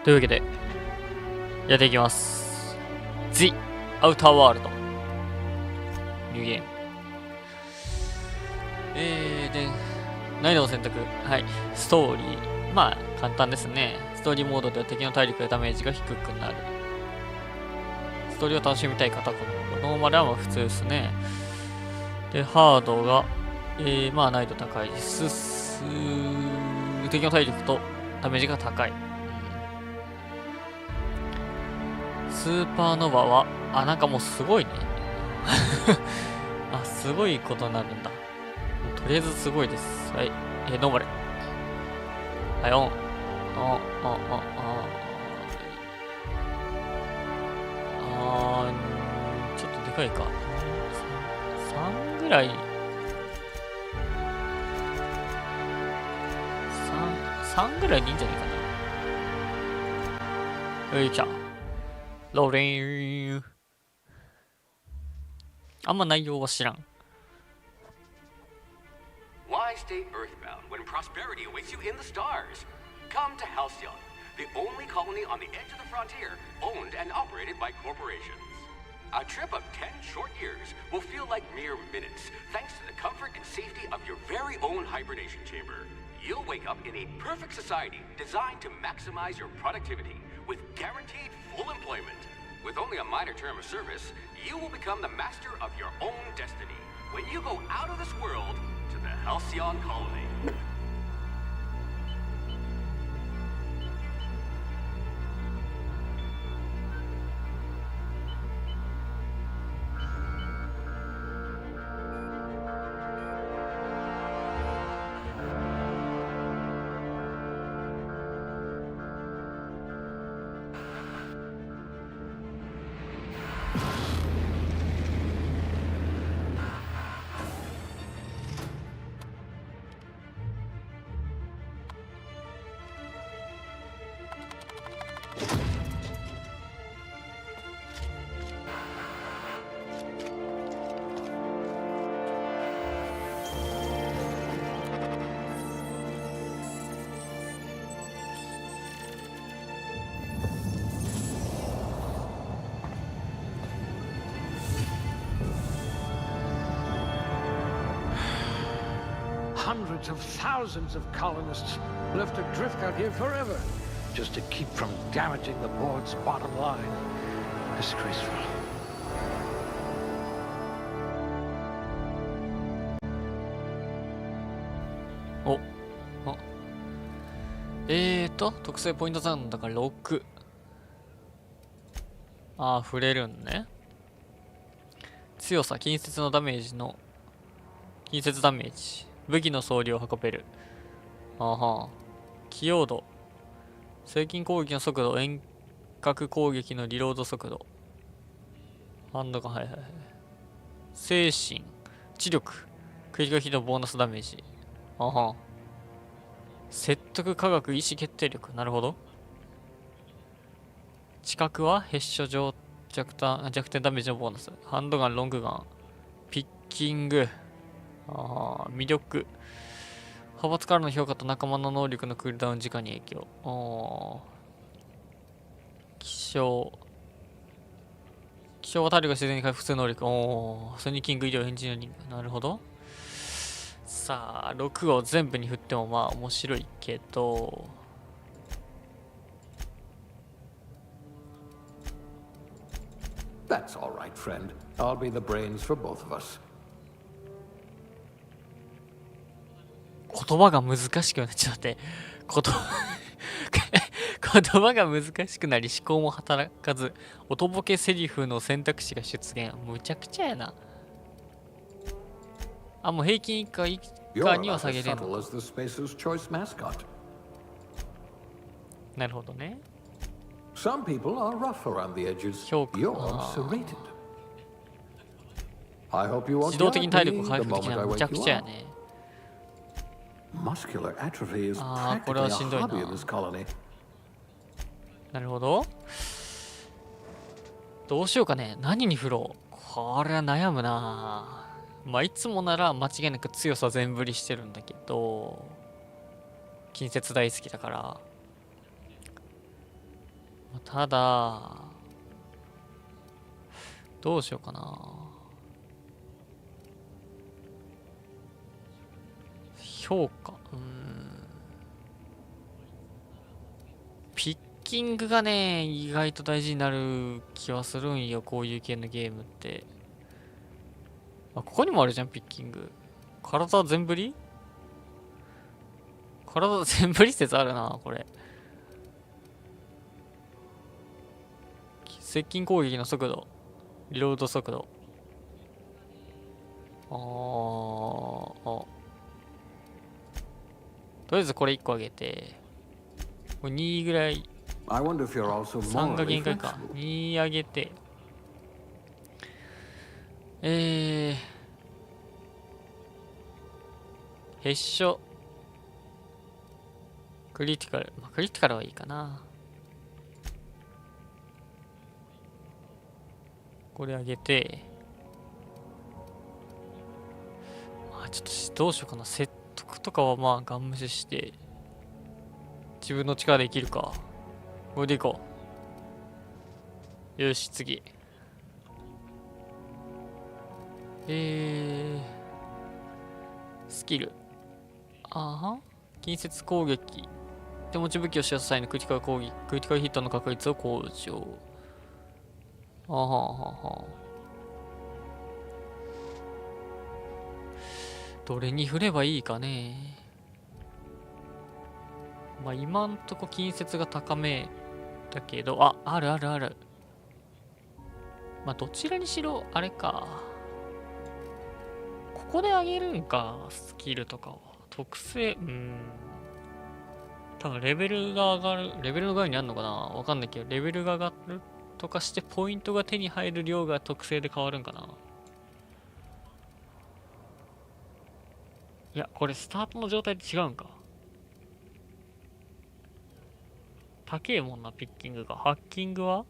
というわけで、やっていきます。The Outer World。ニューゲーム。で、難易度を選択。はい。ストーリー。まあ、簡単ですね。ストーリーモードでは敵の体力やダメージが低くなる。ストーリーを楽しみたい方、このノーマルはまあ普通ですね。で、ハードが、まあ難易度高いです。敵の体力とダメージが高い。スーパーノヴァは、なんかもうすごいね。すごいことになるんだ。とりあえずすごいです。はい。ノーマル。はい、オン。ちょっとでかいか。3ぐらい。3ぐらいでいいんじゃないかな。よいしょ。ローリン。あんま内容は知らん。Why stay earthbound when prosperity awaits you in the stars? Come to Halcyon, the only colony on the edge of the frontier, owned and operated by corporations. A trip of 10 short years will feel like mere minutes, thanks to the comfort and safety of your very own hibernation chamber. You'll wake up in a perfect society designed to maximize your productivity with guaranteed full employment. With only a minor term of service, you will become the master of your own destiny when you go out of this world to the Halcyon colony. Hundreds of thousands of colonists left adrift out here forever, just to keep from damaging the board's bottom line. Disgraceful. Oh. 特性ポイント残高6。触れるんね。強さ、近接ダメージ。武器の総量を運べる。器用度。接近攻撃の速度、遠隔攻撃のリロード速度。ハンドガン、精神、知力、クリティカルヒットボーナスダメージ。説得科学、意思決定力。なるほど。知覚はヘッショ弱点ダメージのボーナス。ハンドガン、ロングガン、ピッキング。魅力。派閥からの評価と仲間の能力のクールダウン時間に影響。気象は体力が自然に回復する能力。ソニーキング、医療、エンジニアリング。なるほど。さあ、6を全部に振ってもまあ面白いけど。That's all right, friend. I'll be the brains for both of us. 言葉が難しくなっちゃって、言葉が難しくなり思考も働かず、音ボケセリフの選択肢が出現。むちゃくちゃやな。もう平均以下には下げれるの。なるほどね。Some people are rough around the edges. You're serrated. I hope you won't 自動的に体力を回復できない。むちゃくちゃやね。Muscular atrophy is practically a hobby in this colony. なるほど。どうしようかね。何に振ろう。これは悩むな。まあいつもなら間違いなく強さ全振りしてるんだけど、近接大好きだからただ、どうしようかな。評価。ピッキングがね、意外と大事になる気はするんよ、こういう系のゲームって。あ、ここにもあるじゃん、ピッキング。体全振り体全振り説あるな、これ。接近攻撃の速度。リロード速度。とりあえずこれ1個あげて。これ2ぐらい。3が限界か。2上げて。へっしょ。クリティカル。まあ、クリティカルはいいかな。これ上げて。まあ、ちょっとどうしようかな。説得とかはまあ、ガン無視して。自分の力で生きるか。これでいこう。よし、次。スキル。近接攻撃。手持ち武器を使用した際のクリティカル攻撃、クリティカルヒットの確率を向上。どれに振ればいいかね。まあ今んとこ近接が高めだけど、ある。まあどちらにしろ、あれか。ここで上げるんか、スキルとかは。特性、多分レベルが上がる、レベルの概念あるのかなわかんないけど、レベルが上がるとかしてポイントが手に入る量が特性で変わるんかな。いや、これスタートの状態で違うんか。高えもんな、ピッキングが。ハッキングは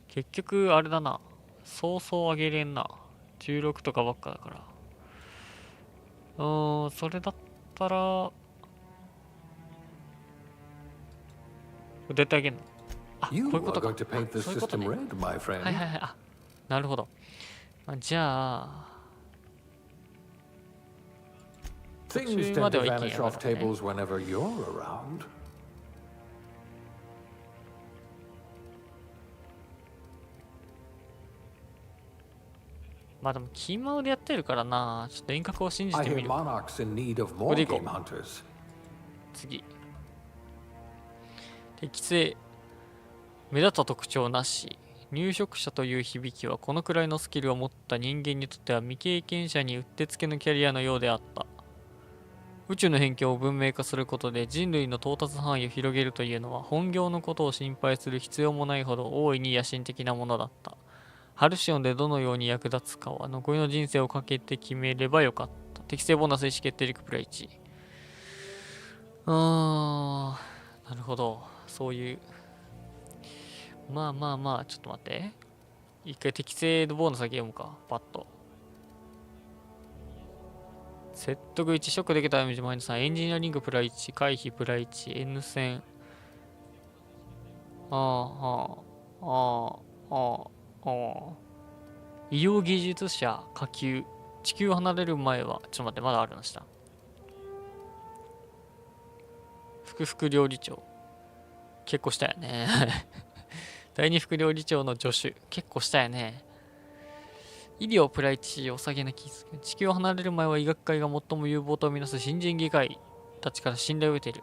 結局、あれだな。そうそう上げれんな。16とかばっかだから。それだったら、絶対上げんの。こういうことか。そういうことね。はい。なるほど。じゃあ、途中までは一気に上がるね。まあでも、キーマウでやってるからな。ちょっと遠隔を信じてみる。ここでいこう。次。適正。目立った特徴なし。入植者という響きはこのくらいのスキルを持った人間にとっては未経験者にうってつけのキャリアのようであった。宇宙の辺境を文明化することで人類の到達範囲を広げるというのは本業のことを心配する必要もないほど大いに野心的なものだった。ハルシオンでどのように役立つかは残りの人生をかけて決めればよかった。適正ボーナス意思決定力プライ1。なるほど。そういう。まあ、ちょっと待って。一回適正ボーナスだけ読むか。パッと。説得1、ショックできたダメージマイナス3、エンジニアリングプラ1、回避プラ1、N 線。医療技術者、下級。地球を離れる前は、ちょっと待って、まだあるの下。副料理長。結構したよね。第二副料理長の助手。結構したよね。医療プラ1、お下げなき。地球を離れる前は医学界が最も有望とみなす新人外科医たちから信頼を得ている。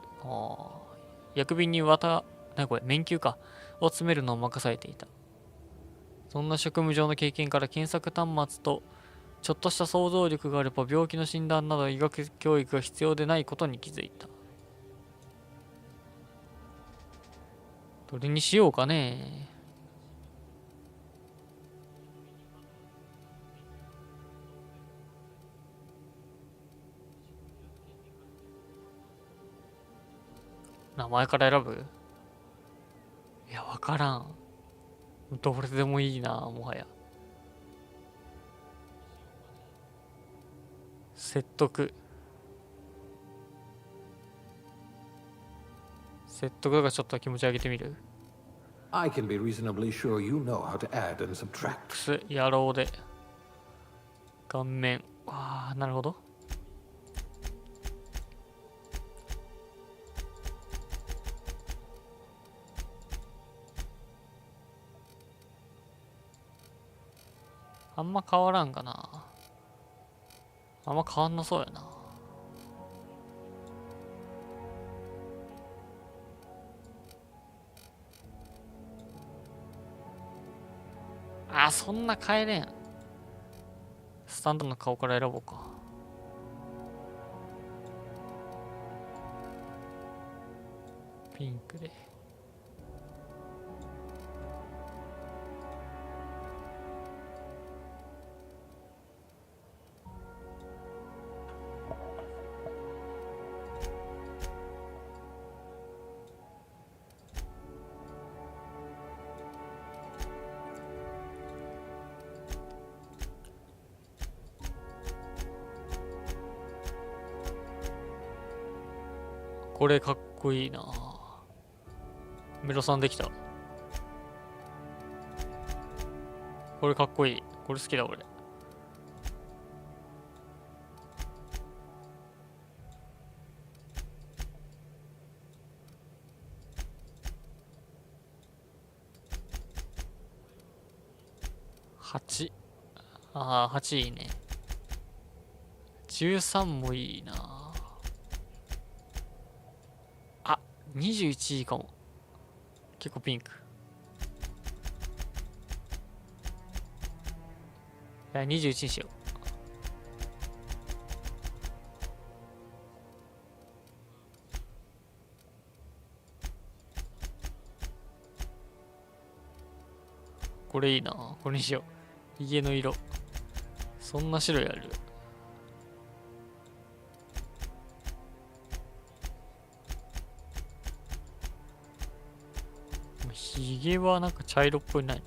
薬瓶に免休か。を詰めるのを任されていた。そんな職務上の経験から検索端末とちょっとした想像力があれば病気の診断など医学教育が必要でないことに気づいた。どれにしようかね。名前から選ぶ？いや、わからん。どれでもいいな、もはや。説得。説得とかちょっと気持ち上げてみる。 I can be reasonably sure you know how to add and subtract. X 野郎で顔面。ああ、なるほど。あんま変わらんかな。あんま変わんなそうやな。あ、そんな変えれん。スタンドの顔から選ぼうか。ピンクで。これかっこいいな。メロさんできた。これかっこいい。これ好きだ俺。8。ああ、8いいね。13もいいな。あ、21いいかも。結構ピンク。いや、21にしよう。これいいな。これにしよう。家の色。そんな白いある。ひげはなんか茶色っぽいない。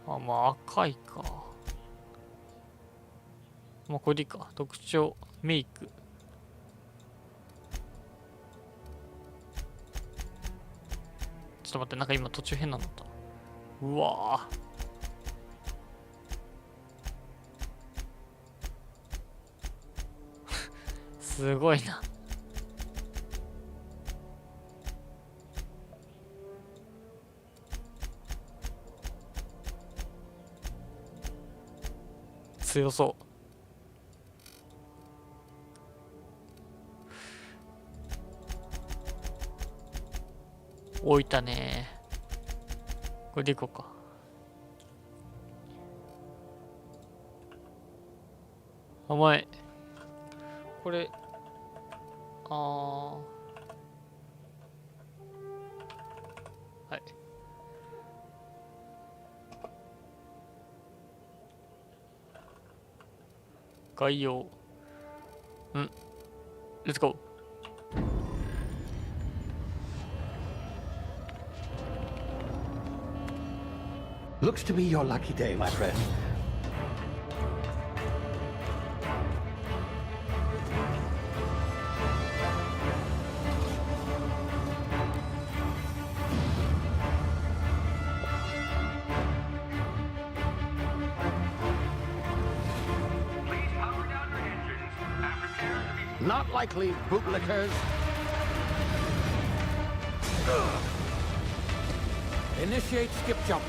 あ、まあ赤いか。まあこれでいいか。特徴、メイク。ちょっと待って、なんか今途中変なのだった。うわぁ。すごいな。強そう。置いたね。これでいこうか。甘い。これ、はい。概要。うん。レッツゴー。Looks to be your lucky day, my friend. Not likely, bootlickers. Initiate skip jump.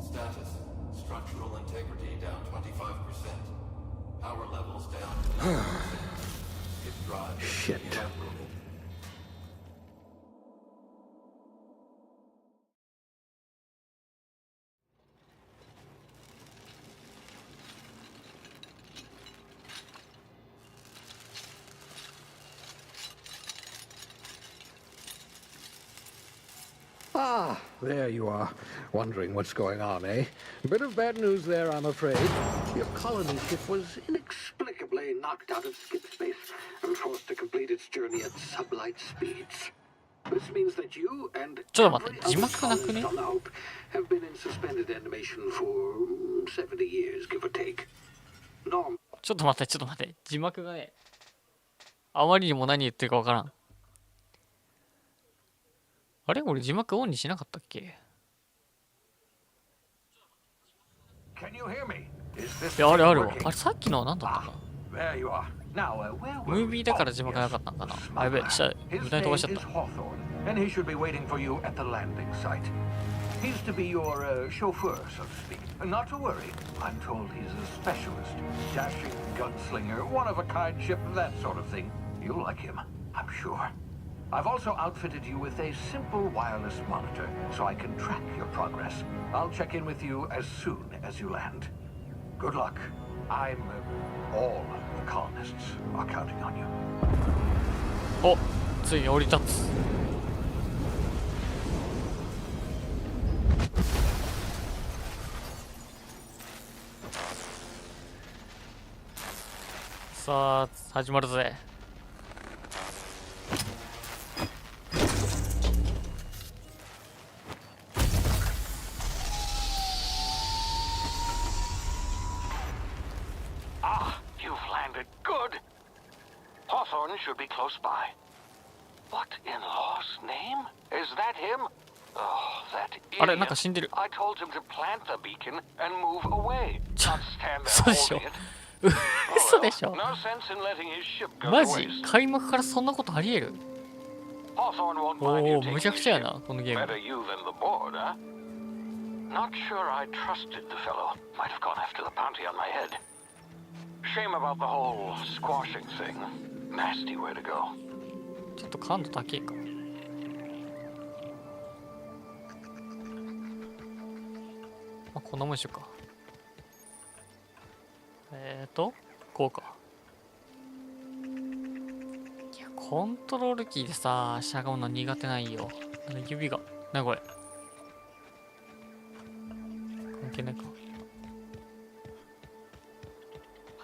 Status. Structural integrity down 25%. Power levels down. His drive is Shit. evaporated. Ah, there you are. Wondering what's going on, eh? A bit of bad news there, I'm afraid. Your colony ship was inexplicably knocked out of skip space and forced to complete its journey at sublight speeds. This means that you and ちょっと待っ every て、字 other 幕なく colonist ね？ on the Hope have been in suspended animation for 70 years, give or take. Norm. ちょっと待って、ちょっと待って。字幕がね、あまりにも何言ってるかわからん。あれ俺字幕オンにしなかったっけ？ Can you hear me? Is this いや、あれあるわ。 working? あれさっきのは何だったか There you are. Now, where ム were ービ we? ーだから字幕なかったのかな。あ、やべえ、下、 His 無駄に飛ばしちゃ name っ is た。 Hawthorne, and he should be waiting for you at the landing site. He's to be your chauffeur, so to speak. Not to worry. I'm told he's a specialist. Dashing gunslinger, one-of-a-kind ship, that sort of thing. You'll like him, I'm sure. I've also outfitted you with a simple wireless monitor, so I can track your progress. I'll check in with you as soon as you land. Good luck. All the colonists are counting on you. お、ついに降り立つ。さあ、始まるぜ。You've landed good. Hawthorne should be close by. What in law's name? Is that him? Oh, that あれ、なん idiot. か死んでる。 I told him to plant the beacon and move away, not stand 嘘 there でしょ holding it. 嘘でしょ No sense in letting his ship go マ to ジ waste. 開幕からそんなことありえる？ Hawthorne won't お mind you お、む taking ちゃ his くちゃや ship. な、このゲー Better ム。 you than the board, huh? Not sure I trusted the fellow. Might have gone after the bounty on my head. Shame about the whole squashing thing. Nasty way to go. ちょっと感度高いか。まあ、こんなもんでしょうか。こうか。いや、コントロールキーでさ、しゃがむの苦手ないよ。指が。なにこれ。関係ないか。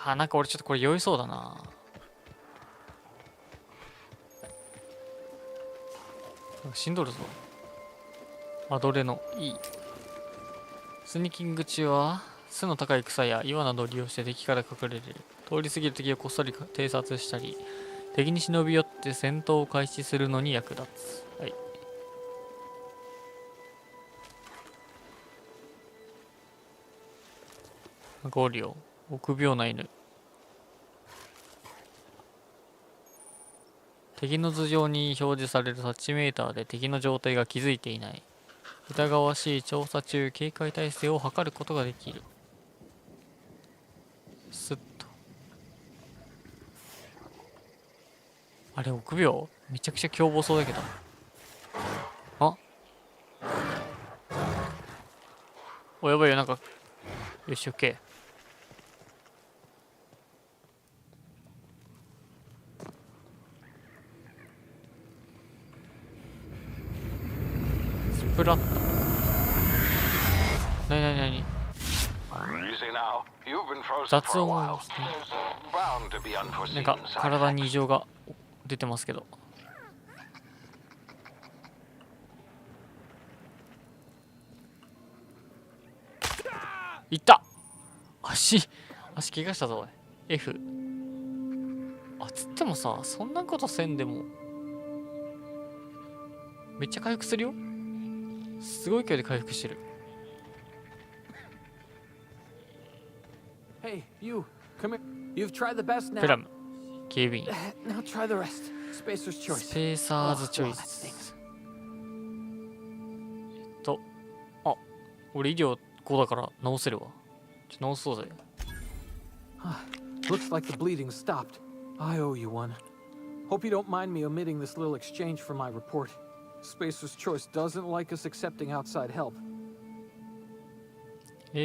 あ、なんか俺ちょっとこれ酔いそうだな。なんか死んどるぞ。アドレのいい。スニーキング中は背の高い草や岩などを利用して敵から隠れれる。通り過ぎる敵をこっそり偵察したり、敵に忍び寄って戦闘を開始するのに役立つ。はい。なんかおるよ。臆病な犬。敵の頭上に表示されるタッチメーターで敵の状態が気づいていない。疑わしい調査中、警戒態勢を測ることができる。スッと。あれ、臆病？めちゃくちゃ凶暴そうだけど。あ、お、やばいよ、なんか。よし、オッケー。スプラッタ。なになになに？ You see now, you've been frozen 雑 for a 音 while. ですね。 There's bound to be なん unforeseen か side 体に effects. 異常が出てますけど。いった。足怪我したぞおい。F。あ、つってもさ、そんなことせんでもめっちゃ回復するよ。すごい勢いで回復してる。 Hey, you, come here. You've tried the best プ now. ラム警備員 Now try the rest. Spacer's ス choice. ペーサーズチョイ Oh, that ス stinks. あ、俺医療5だから治せるわ。治そうぜ。 Looks like the bleeding stopped. I owe you one. Hope you don't mind me omitting this little exchange from my report. Spacer's choice doesn't like us accepting outside help. ス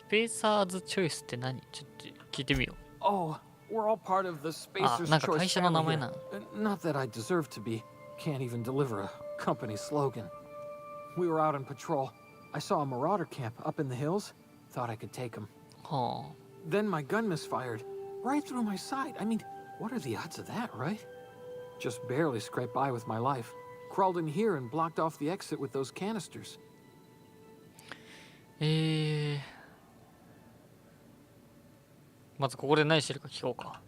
ペーサーズチョイスって何？ちょっと聞いてみよう。 Oh, we're all part of the Spacer's なんか choice 会社の名 family 前 here. なの。 Not that I deserve to be. Can't even deliver a company slogan. We were out on patrol. I saw a marauder camp up in the hills. Thought I could take them. は Then my gun misfired. Right through my side. I mean, what are the odds of that, right? Just barely scraped by with my life. Crawled in here and blocked off the exit with those canisters. まずここで何してるか聞こうか。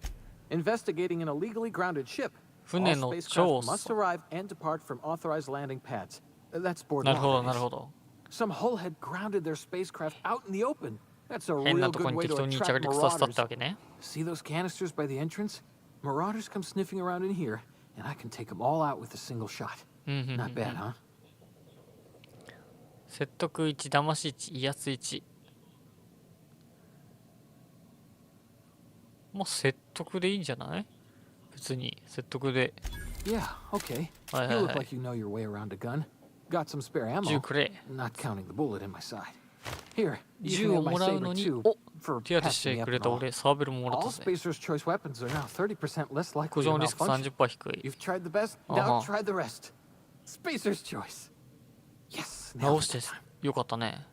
Investigating an illegally grounded ship. 船 All の spacecraft 調 must 査。 arrive and depart from authorized landing pads. That's board なるほ law. ど、 that なる is. ほど。 Some hull had grounded their spacecraft out in the open. That's a 変な real とこ good に way 適 to 当に着 attract 陸させたって marauders. わけね。 See those canisters by the entrance? Marauders come sniffing around in here, and I can take them all out with a single shot. うんうんうんうん。 Not bad, huh? 説得1、騙し1、威圧1。まあ説得でいいんじゃない？別に説得で。 Yeah, okay. Hi, You hi, look hi. like you know your way around a gun. Got some spare 銃 ammo, くれ。 not counting the bullet in my side. Here, you 銃 can を have my もらう saber のに、 too お for 手当てし passing て me く up れ and た all. 俺、サーベルももらっ All たぜ。 Spacer's Choice weapons are now 30% less 故 likely to 障リスク malfunction. 30% 低い。 You've tried the best, now try the rest. Spacer's Choice. Yes, 直 now して it's time. よかったね。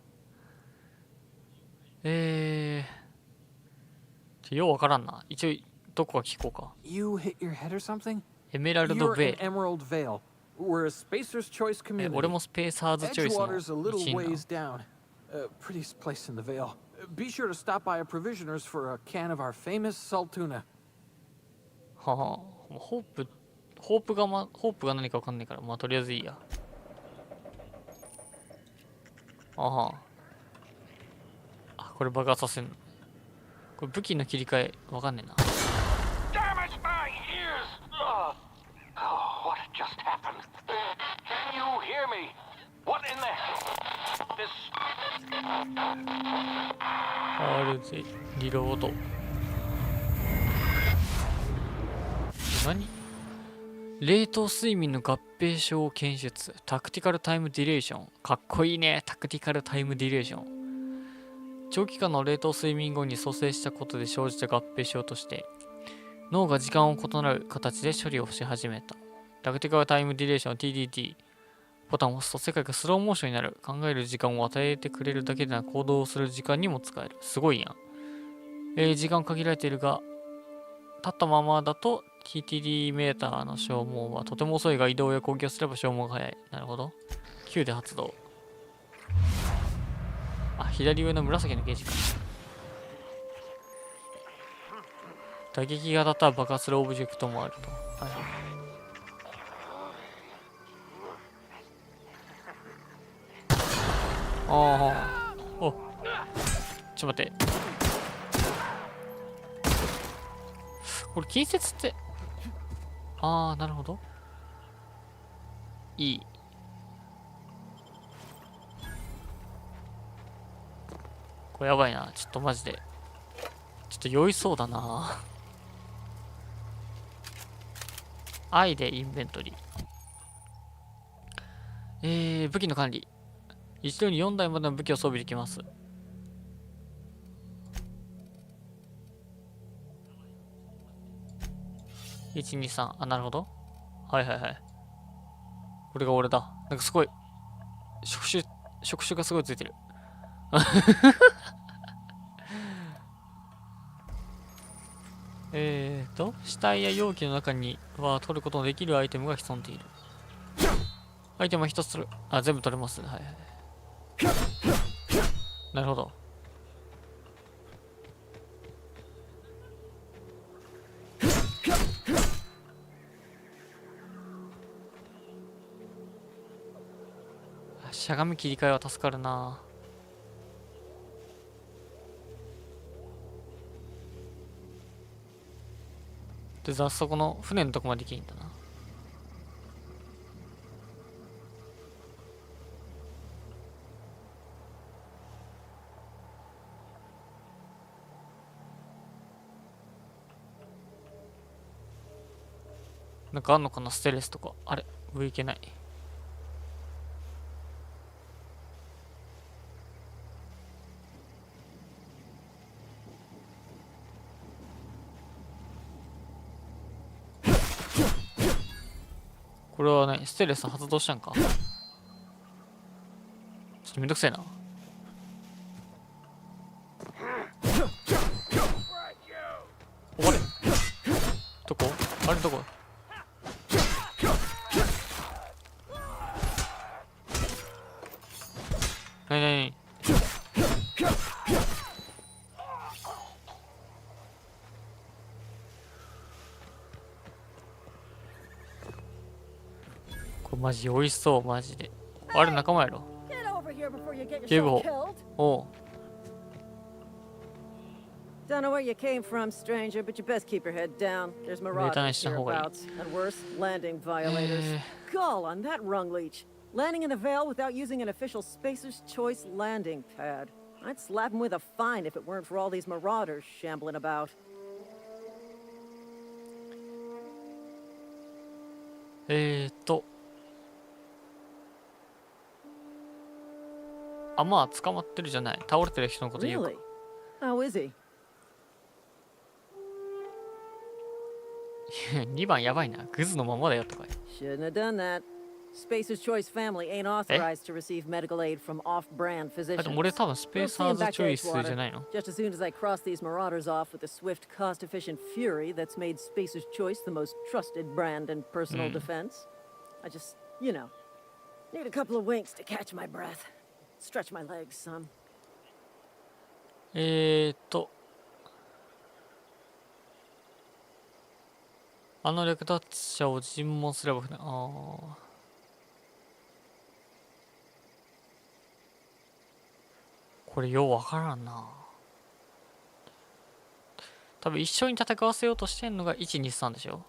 ようわからんな。一応、どこか聞こうか。 You hit your head or something? エメラルド You're ベ in Emerald Vale. We're a Spacer's Choice イル。 community. 俺もスペーサーズチョイスの Edgewater's a little 一員な。 ways down. Prettiest place in the Vale. Be sure to stop by a provisioner's for a can of our famous salt tuna. はは。ホープが何かわかんないから、まあとりあえずいいや。あは。あ、これ爆発させんの。これ武器の切り替えわかんねえな。Damage my ears! Oh, what just happened? Can you hear me? What in the... This... あるぜ、リロード。何？冷凍睡眠の合併症を検出。タクティカルタイムディレーション。かっこいいね。タクティカルタイムディレーション。長期間の冷凍睡眠後に蘇生したことで生じた合併症として、脳が時間を異なる形で処理をし始めた。タクティカルタイムディレーション TDT。ボタンを押すと世界がスローモーションになる。考える時間を与えてくれるだけでなく行動をする時間にも使える。すごいやん。時間限られているが、立ったままだと TTD メーターの消耗はとても遅いが移動や攻撃をすれば消耗が早い。なるほど。Q で発動。あ、左上の紫のゲージか。打撃が当たったら爆発するオブジェクトもあると。はいはい。ああ、お、ちょっと待って。これ近接って、ああ、なるほど。いい。これやばいな。ちょっとマジで。ちょっと酔いそうだな。愛でインベントリー。武器の管理。一度に4台までの武器を装備できます。1、2、3。あ、なるほど。はいはいはい。これが俺だ。なんかすごい。触手がすごいついてる。死体や容器の中には取ることのできるアイテムが潜んでいる。アイテムは一つ取る。あ、全部取れます。はいはい。なるほど。しゃがみ切り替えは助かるな。で、あそこの船のとこまで行けいいんだな。なんかあんのかな、ステレスとか。あれ、上行けない。これはね、ステレス発動したんか。ちょっとめんどくせえな。なになに。これマジ美味しそうマジで。あれ仲間やろ。警部補。おう。Don't know where you came from, stranger, but you best keep your head down. There's marauders hereabouts, and worse, landing violators. Gall on that rung leech. Landing in the Vale without using an official Spacer's Choice landing pad. I'd slap him with a fine if it weren't for all these marauders shambling about. あ、まあ捕まってるじゃない。倒れてる人のこと言うか。 Really? How is he? 2番やばいな。グズのままだよとか。 Shouldn't have done that. Spacer's Choice family ain't authorized to receive medical aid from off-brand あ physicians. でも俺多分スペー We'll サ see ー him ズ back チ to ョイスじゃ Edgewater, ないの。 just as soon as I cross these marauders off with the swift, cost-efficient fury that's made Spacer's Choice the most trusted brand in personal defense. I just, you know, need a couple of winks to catch my breath. Stretch my legs some. あの略奪者を尋問すれば、ああ。これようわからんな。多分一緒に戦わせようとしてんのが1、2、3でしょ。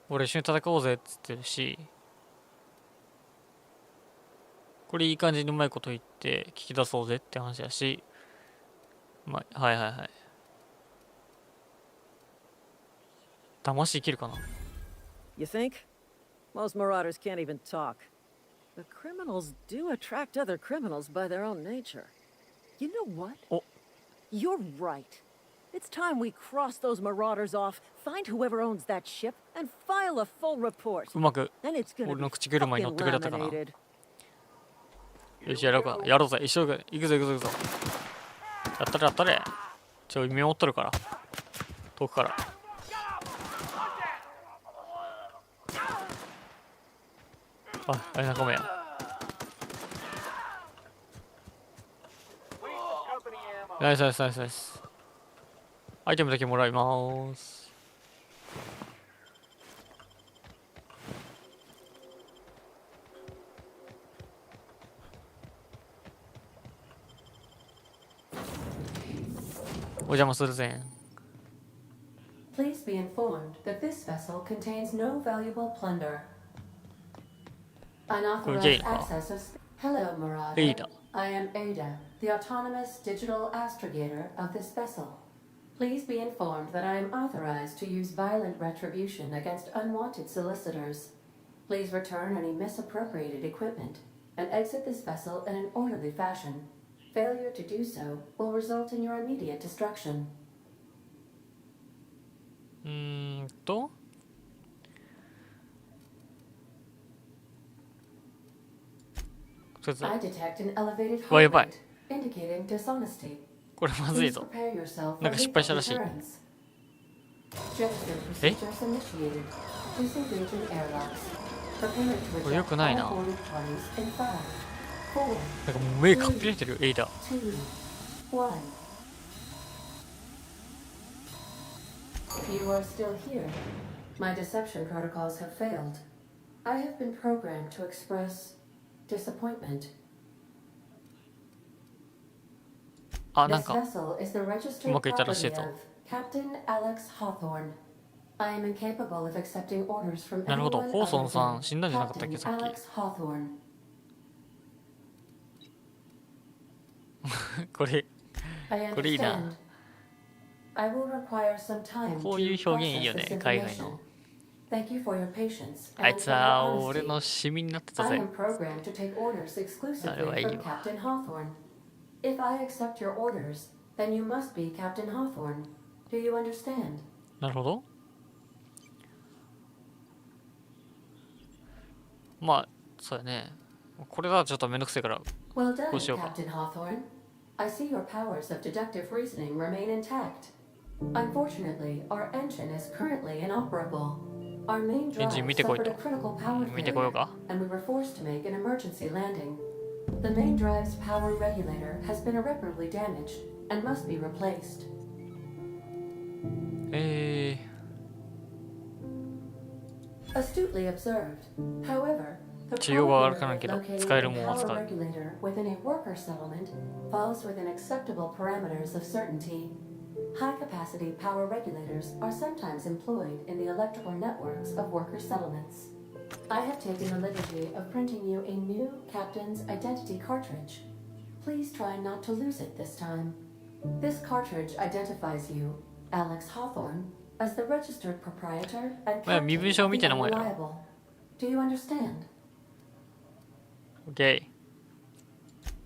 俺一緒に戦おうぜっつってるし、これいい感じにうまいこと言って聞き出そうぜって話やし、まあ、はいはいはい。騙し生きるかな。 You think? Most marauders can't even talk. But criminals do attract other criminals by their own nature. You know what? Oh. You're right. It's time we cross those marauders off, find whoever owns that ship, and file a full report. うまく And it's gonna 俺 be の口車に乗ってくれたかな。 laminated. よしやろうか。やろうぜ。一生懸命行くぞ行くぞ行くぞ。やったれやったれ。見守っとるから。遠くから。あれ仲間や。ナイスナイスナイスナイス。アイテムだけもらいまーす。お邪魔するぜ。 Please be informed that this vessel contains no valuable plunder. Unauthorized access of... Hello, Marauder. Ada. I am Ada, the autonomous digital astrogator of this vessel. Please be informed that I am authorized to use violent retribution against unwanted solicitors. Please return any misappropriated equipment and exit this vessel in an orderly fashion. Failure to do so will result in your immediate destruction. とりあ I えず detect an elevated Wait, heart wait. rate, indicating dishonesty. これまずい Please ぞ。 prepare yourself for なんか失敗した lethal らしい。 deterrence. Gesture procedures initiated. Disengaging airlocks. Prepare to これ良 eject くない all な。 boarded parties in 5, 4, なんかもう目かっぴれてるエイダ。 2, 1. You are still here. My deception protocols have failed. I have been programmed to express disappointment. あ、なん This か vessel is the う registered まくいったらしい property ぞ。 of Captain Alex Hawthorne. I am incapable of accepting orders from なるほど。 anyone ホーソ other ンさ than ん死んだんじゃなかったっけ Captain さっ Alex Hawthorne. き。これ I これいいな。 understand. I will require some time こういう to 表現いいよ process ね、 this 海外 information. の。 Thank you for your patience あい and つ for your は俺 honesty. のシミになってた I ぜ。 am programmed to take orders exclusively あれはいい from わ。 Captain Hawthorne. If I accept your orders, then you must be Captain Hawthorne. Do you understand? なるほど。まあ、そうやね。これはちょっとめんどくせえから。 Well done, どうしようか。 Captain Hawthorne. I see your powers of deductive reasoning remain intact. Unfortunately, our engine is currently inoperable. Our main drive Engine 見てこいと。 suffered a critical power 見てこよう failure, か。 and we were forced to make an emergency landing. The main drive's power regulator has been irreparably damaged and must be replaced. Astutely observed. However, the 治療はわ power からん grid けど、 located 使える in も the んは power 使う。 regulator within a worker settlement falls within acceptable parameters of certainty. High-capacity power regulators are sometimes employed in the electrical networks of worker settlements. I have taken the liberty of printing you a new captain's identity cartridge. Please try not to lose it this time. This cartridge identifies you, Alex Hawthorne, as the registered proprietor and まあ身分証みたいなもんやろ。 unreliable. Do you understand? OK。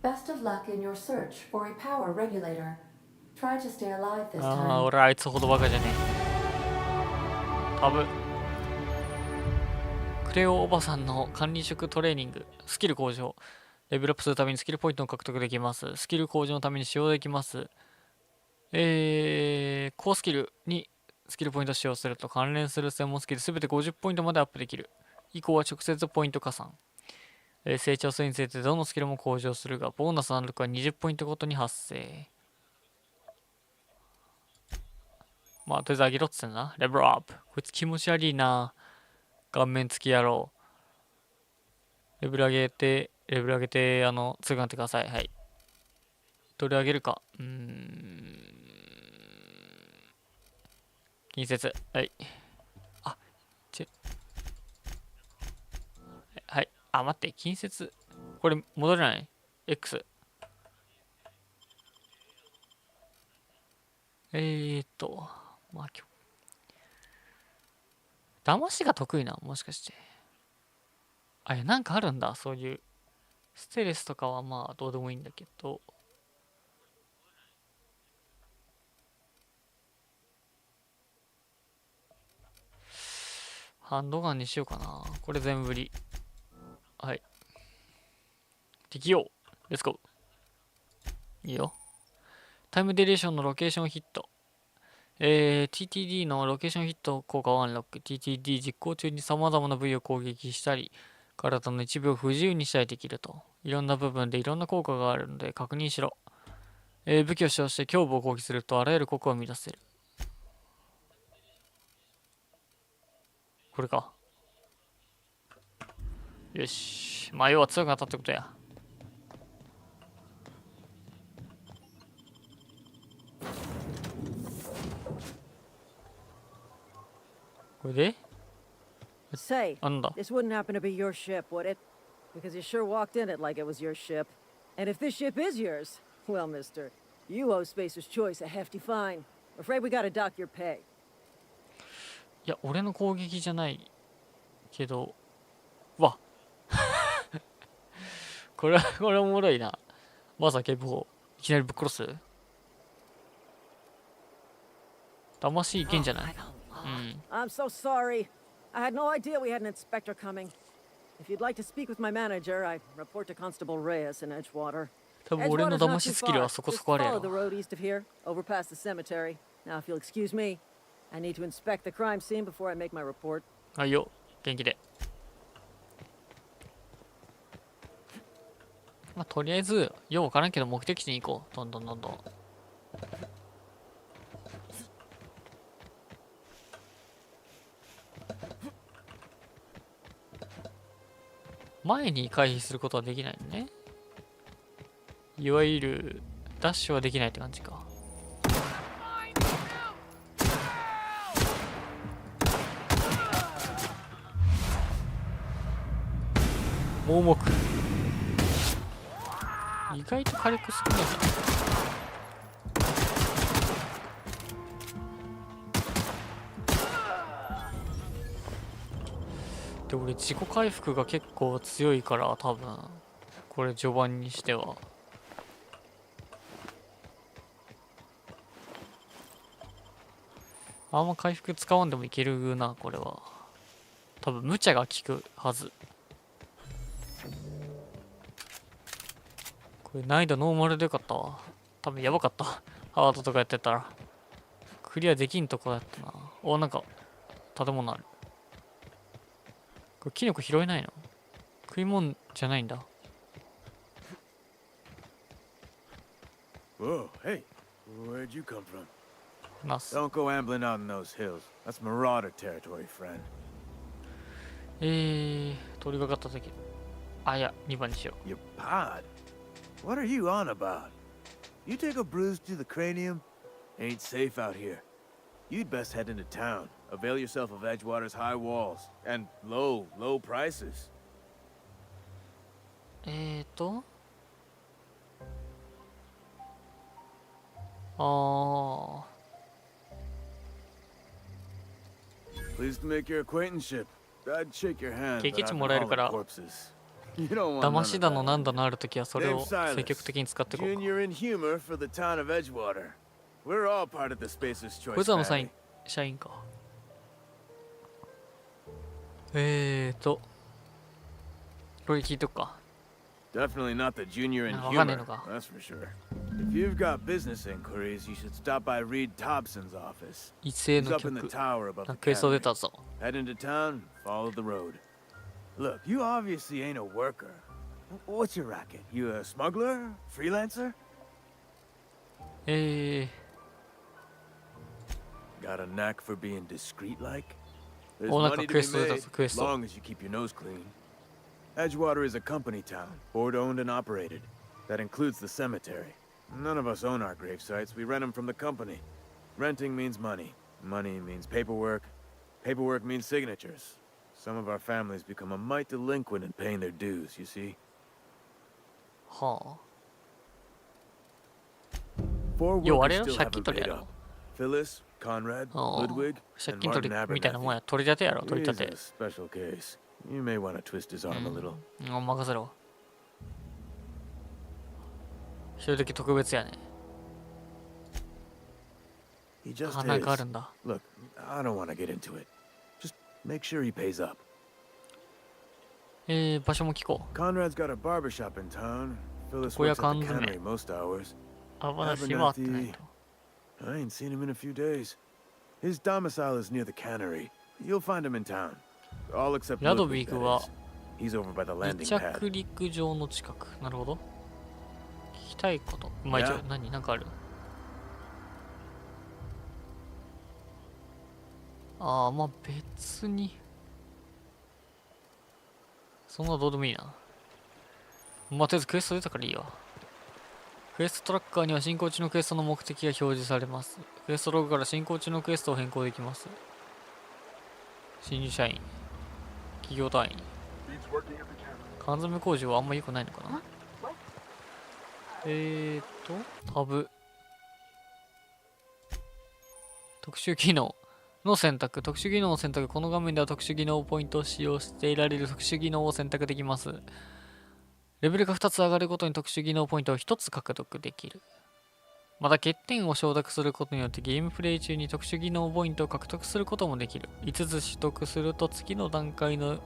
Best of luck in your search for a power regulator. Try to stay alive this ああ、 time. 俺あいつほどバカじゃねえ。タブ。クレオおばさんの管理職トレーニング。スキル向上。レベルアップするためにスキルポイントを獲得できます。スキル向上のために使用できます。高スキルにスキルポイントを使用すると関連する専門スキルすべて50ポイントまでアップできる。以降は直接ポイント加算。成長数についてどのスキルも向上するが、ボーナス能力は20ポイントごとに発生。まあ、とりあえず上げろっつってんな。レベルアップ。こいつ気持ち悪いな。顔面付き野郎。レベル上げて、すぐなってください。はい。どれ上げるか。近接。はい。あ、はい。あ、待って。近接。これ、戻れない ?X。まあ、騙しが得意な、もしかして。あ、いや、なんかあるんだ。そういう。ステレスとかはまあ、どうでもいいんだけど。ハンドガンにしようかな。これ全部売り。はい。適用。レッツゴー。いいよ。タイムディレーションのロケーションヒット。TTD のロケーションヒット効果をアンロック。TTD 実行中に様々な部位を攻撃したり、体の一部を不自由にしたりできると。いろんな部分でいろんな効果があるので確認しろ。武器を使用して胸部を攻撃するとあらゆる効果を生み出せる。これか。よし。まあ要は強くなったってことや。これで Say, なんだ this wouldn't happen to be your ship, would it? Because you sure walked in it like it was your ship. And if this ship is yours, well, mister, you owe Spacer's Choice a hefty fine. Afraid we gotta dock your pay. いや、俺の攻撃じゃないけど、わこれおもろいな。まさか警部補、いきなりぶっ殺す騙しいけんじゃないI'm so sorry. I had no idea we had an inspector coming. If you'd like to speak with my manager, I report to Constable Reyes in Edgewater. 多分俺の Edgewater's not 騙 too しスキル far. はそこ Just そこあるや follow the ろ。 road east of here, over past the cemetery. Now, if you'll excuse me, I need to inspect the crime scene before I make my report. はいよ、元気で。まあ、とりあえず、ようわからんけど目的地に行こう。どんどん。前に回避することはできないのね。いわゆる、ダッシュはできないって感じか。盲目。意外と火力少ないじゃん。で、俺自己回復が結構強いから多分これ序盤にしてはあんま回復使わんでもいけるな。これは多分無茶が効くはず。これ難易度ノーマルでよかったわ。多分やばかったハードとかやってたらクリアできんとこだったな。お、なんか建物ある。これキノコ拾えないの？食い物じゃないんだ。Whoa, hey, where'd you come from? ナス。 Don't go ambling out in those hills. That's marauder territory, friend. 通りがかった時。あ、いや、2番にしよ Your pod? What are you on about? You take a bruise to the cranium? Ain't safe out here. You'd best head into town. Avail yourself of Edgewater's high walls and low prices. あ Pleased to make your acquaintanceship. I'd shake your hand, 経 but 験値 I've もらえる been から hauling corpses. You don't ー、 want 騙し none だ of の that. なんだのあるときはそれ Name's を Silas. 積極的に使っていこうか。 Junior in humor for the town of Edgewater. We're all part of the Spacer's こい Choice つらの社 family. 員、社員か。これ聞いとくか。 Definitely not the junior in わかんねえ humor, のか。 that's for sure. If you've got business inquiries, you should stop by Reed Thompson's office. 一斉 He's の up in the 曲。 tower above なん the かクエスト出 cannery. たぞ。 Head into town, follow the road. Look, you obviously ain't a worker. What's your racket? You a smuggler? Freelancer? Got a knack for being discreet like? There's お、なんか money ク to エ be スト出た made, ぞ、クエス as ト。 long as you keep your nose clean. Edgewater is a company town, board owned and operated. That includes the cemetery. None of us own our grave sites, we rent them from the company. Renting means money. Money means paperwork. Paperwork means signatures. Some of our families become a mite delinquent in paying their dues, you see? は Four あ。要はあれ workers よ、 still 借金 haven't 取り paid や up. ろ。 Phyllis, Conrad, ああ。 Ludwig, 借 and 金取 Martin りみたいなもん Abernathy. や。取り立てやろ、取り He 立 is て a。special case. You may want to twist his arm a little. うん、任せろ。一人だけ特別やね。 He just あ、なんかあ is. るんだ。 Look, I don't want to get into it. Just make sure he pays up. 場所も聞こ Conrad's got a barber shop in town. Phyllis こや works at the 缶詰。 cannery most hours. う。あばなしはあってないと。 I ain't seen him in a few days. His domicile is near the cannery. You'll find him in town. All except ヤド Ludwig, ビ that グは is. He's over by the 離 landing pad. 着陸場の近く。なるほど。聞きたいこと。まあ一応、何なんかある。ああ、まあ別に。そんなどうでもいいな。まあとりあえずクエスト出たからいいわ。クエストトラッカーには進行中のクエストの目的が表示されます。クエストログから進行中のクエストを変更できます。新入社員、企業単位。缶詰工場はあんま良くないのかな。タブ。特殊機能の選択。特殊技能の選択。この画面では特殊技能ポイントを使用していられる特殊技能を選択できます。レベルが2つ上がるごとに特殊技能ポイントを1つ獲得できる。また欠点を承諾することによってゲームプレイ中に特殊技能ポイントを獲得することもできる。5つ取得すると次の段階の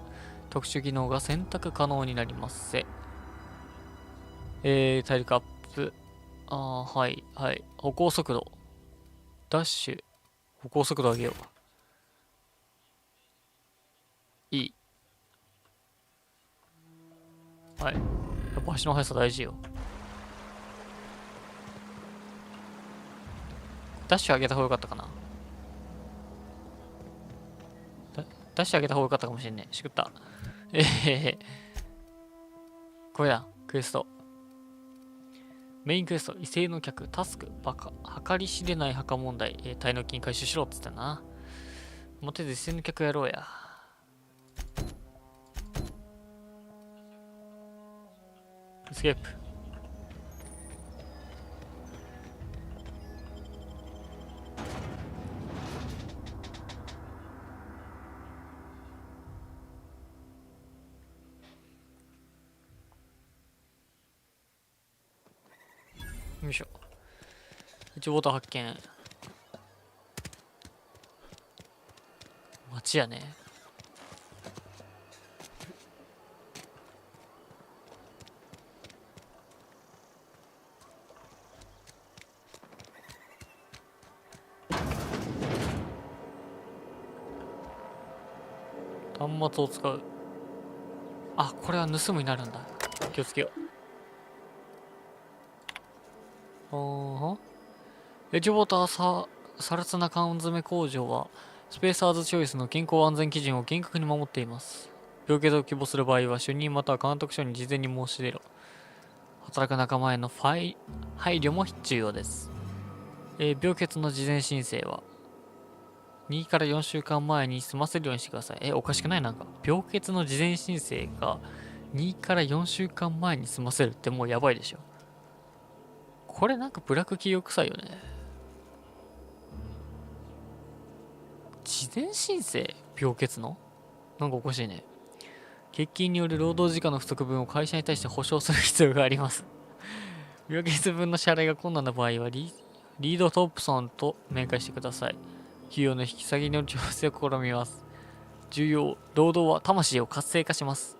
特殊技能が選択可能になります。体力アップ。はい、はい。歩行速度。ダッシュ。歩行速度上げよう。いい。はい。やっぱ足の速さ大事よ。ダッシュ上げた方が良かったかな。ダッシュ上げた方が良かったかもしれんね。しくった。これだ。クエスト。メインクエスト。異性の客。タスク。バカ。計り知れない墓問題。滞納金回収しろっつってな。もうとりあえず異性の客やろうや。スケープ。よいしょ。一応ボタン発見。街やね。端末を使う。あ、これは盗むになるんだ。気をつけよう。エッジウォーターサラツナ缶詰工場は、スペーサーズチョイスの健康安全基準を厳格に守っています。病欠を希望する場合は、主任または監督署に事前に申し出ろ。働く仲間への配慮も必要です。病欠の事前申請は、2から4週間前に済ませるようにしてください。おかしくない？なんか、病欠の事前申請が2から4週間前に済ませるってもうやばいでしょ。これなんかブラック企業臭いよね。事前申請？病欠の？なんかおかしいね。欠勤による労働時間の不足分を会社に対して保証する必要があります。病欠分の支払いが困難な場合はリード・トンプソンと面会してください。給与の引き下げの調整を試みます。重要、労働は魂を活性化します。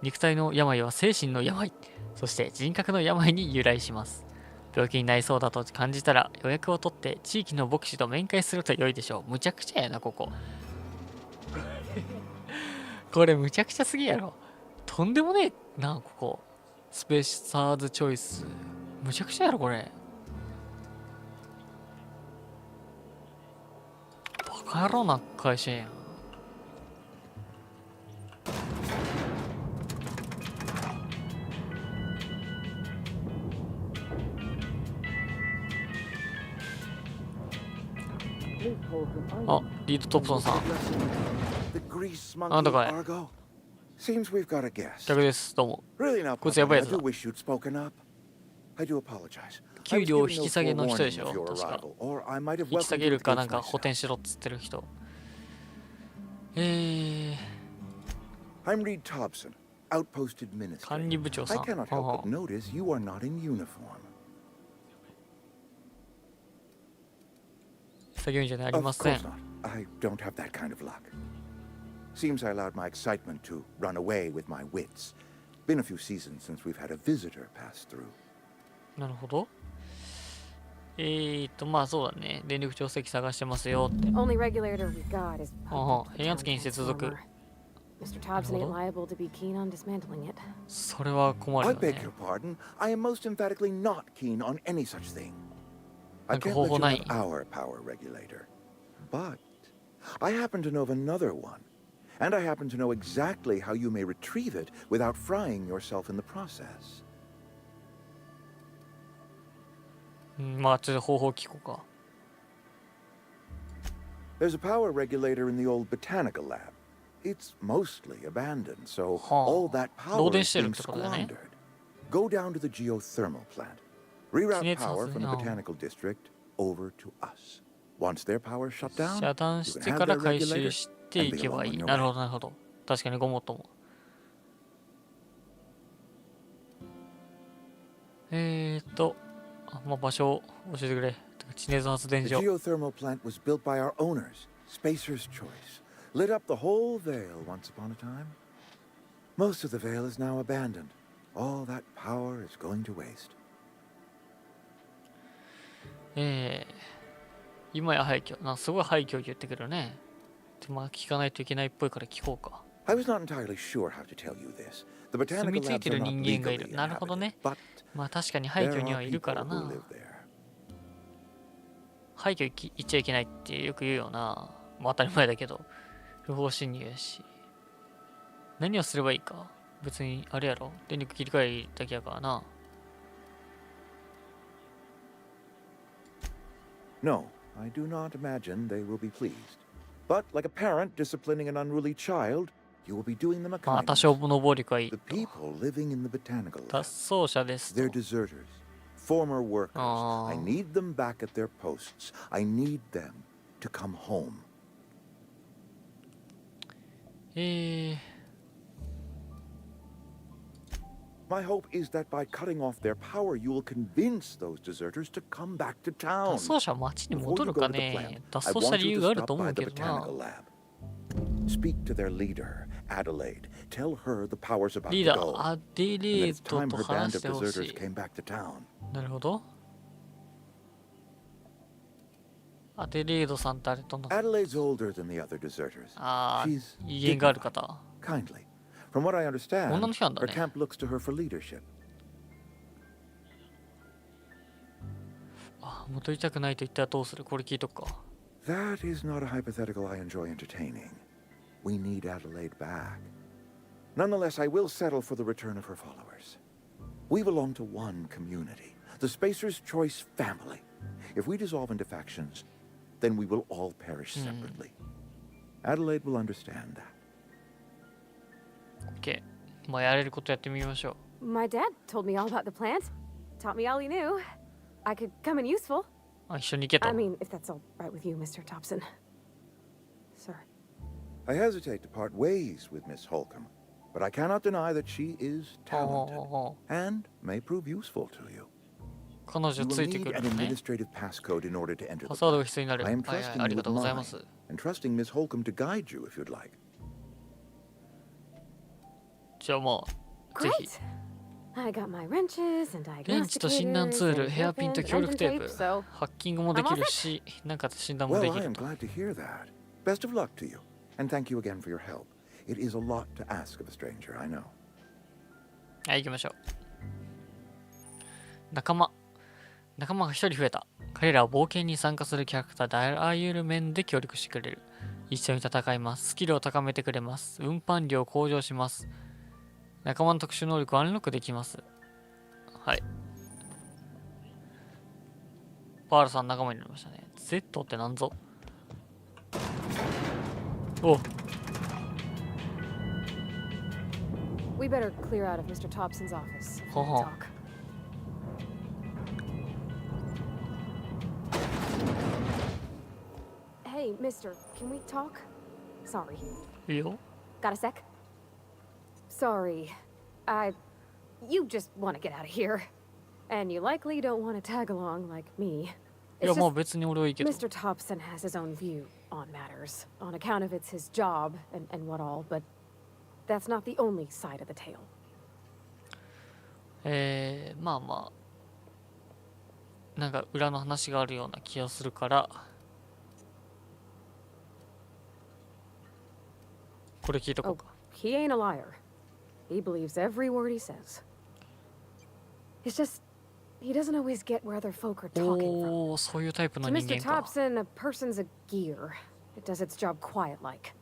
肉体の病は精神の病、そして人格の病に由来します。病気になりそうだと感じたら予約を取って地域の牧師と面会すると良いでしょう。むちゃくちゃやな、ここ。これむちゃくちゃすぎやろ。とんでもねえな、ここ。スペーサーズチョイス。むちゃくちゃやろ、これ。バカ野郎な会社やん。あ、リード・トップソンさん。あなたかい。客です。どうも。こいつやばいやつだ。給料引き下げの人でしょ、確か。引き下げるかなんか補填しろっつってる人。管理部長さん。作業員じゃありません。Seems I allowed my excitement to run away with my wits. Been a few seasons since we've had a visitor pass through. なるほど。まあそうだね。電力調整器探してますよって。Only regulator we got is 変圧器に接続。Mr. Thompson ain't liable to be keen on dismantling it. それは困るよね。I beg your pardon. I am most emphatically not keen on any such thing. I can't let you have our power regulator. But I happen to know of another one. And I happen to know exactly how you may retrieve it without frying yourself in the process. まあちょっと方法聞こうか。There's a power regulator in the old botanical lab. It's mostly abandoned, so all that power is being squandered. Go down to the geothermal plant. Reroute power from the botanical district over to us. Once their power shut down, 遮断してから回収していけばいい。なるほど、なるほど。確かにごもっとも。まあ場所を教えてくれ。地熱発電所。The geothermal plant was built by our owners, Spacer's Choice. Lit up the whole Vale once upon a time. Most of the Vale is now abandoned. All that power is going to waste. 今や廃墟。すごい廃墟言ってくるね。まあ聞かないといけないっぽいから聞こうか。I was not entirely sure how to tell you this. The botanical labs are not legally inhabited, but 住み着いてる人間がいる。なるほどね。まあ確かに廃墟にはいるからな。廃墟行っちゃいけないってよく言うよな。まあ当たり前だけど。不法侵入やし。何をすればいいか。別にあれやろ。電力切り替えだけやからな。No, I do not imagine they will be pleased. But like a parent disciplining an unruly child, you will be doing them a まあ kindness. 多少の暴力はいい The。people living in the botanical 脱 lab, 走者ですと。 they're deserters, former workers. I need them back at their posts. I need them to come home. My hope is that by cutting off their power, you will convince those deserters to come back to 脱 town. 走者は町に Before 戻 you る go か to the ね。 plant, 脱 I 走した want 理 you 由 to がある stop と思 by う the けどな。 botanical lab. Speak to their leader, Adelaide. Tell her the power's about リー to ダー、 go. アデレ And that ー it's ド time と her band 話 of してほし deserters い。 came back to town. なるほど。アデレードさんってあれとな。 Adelaide's older than the other deserters. ああ、 She's 威厳がある方。 kindly. From what I understand, 女の人なんだ her ね。 camp looks to her for leadership. あ、戻りたくないと言ったらどうする？これ聞いとくか。That is not a hypothetical I enjoy entertaining. We need Adelaide back. Nonetheless, I will settle for the return of her followers. We belong to one community, the Spacer's Choice family. If we dissolve into factions, then we will all perish separately. Adelaide will understand that. OK。まあやれることやってみましょう。My dad told me all about the plant. Taught me all he knew. I could come in useful. あ、一緒に行けと。I mean, if that's all right with you, Mr. Thompson. Sir. I hesitate to part ways with Miss Holcomb, but I cannot deny that she is talented and may prove useful to you. 彼女 You つ will いてく need る an のね。 administrative passcode in order to enter パ the スワードが plant. 必要になる。 I am はいはい、 trusting あ you りが with とうございま mine す。and trusting Miss Holcomb to guide you if you'd like. じゃあまあ、ぜひ。 Great. I got my wrenches and レンチと診断ツール、 diagnosticators ヘアピン and と協力 engine テー tape, プ、 so ハッキングもできるし、なんか診断も Well, でき I る am と。 glad to hear that. Best of luck to you, and thank you again for your help. It is a lot to ask of a stranger, I know. はい、行きましょう。仲間が一人増えた。彼らは冒険に参加するキャラクターであらゆる面で協力してくれる。一緒に戦います。スキルを高めてくれます。運搬量を向上します。仲間の特殊能力をアンロックできます。はい。パールさん仲間になりましたね。Z ってなんぞ？お、 we better clear out of Mr. Thompson's office. if we Uh-huh. talk. Hey, mister, can we talk? Sorry. いいよ。 Got a sec? Sorry. You just want to get out of here. And you likely don't want to tag along like me. いや、 It's まあ just 別に俺はいいけど。 Mr. Thompson has his own view on matters, on account of it's his job and what all, but that's not the only side of the tale. まあまあ、なんか裏の話があるような気がするから、これ聞いとこう Oh, か。 he ain't a liar. He believes every word he says. It's just, he doesn't always get where other folk are talking from. おー、そういうタイプの To 人 Mr. 間か。 Thompson, a person's a gear. It does its job quiet-like.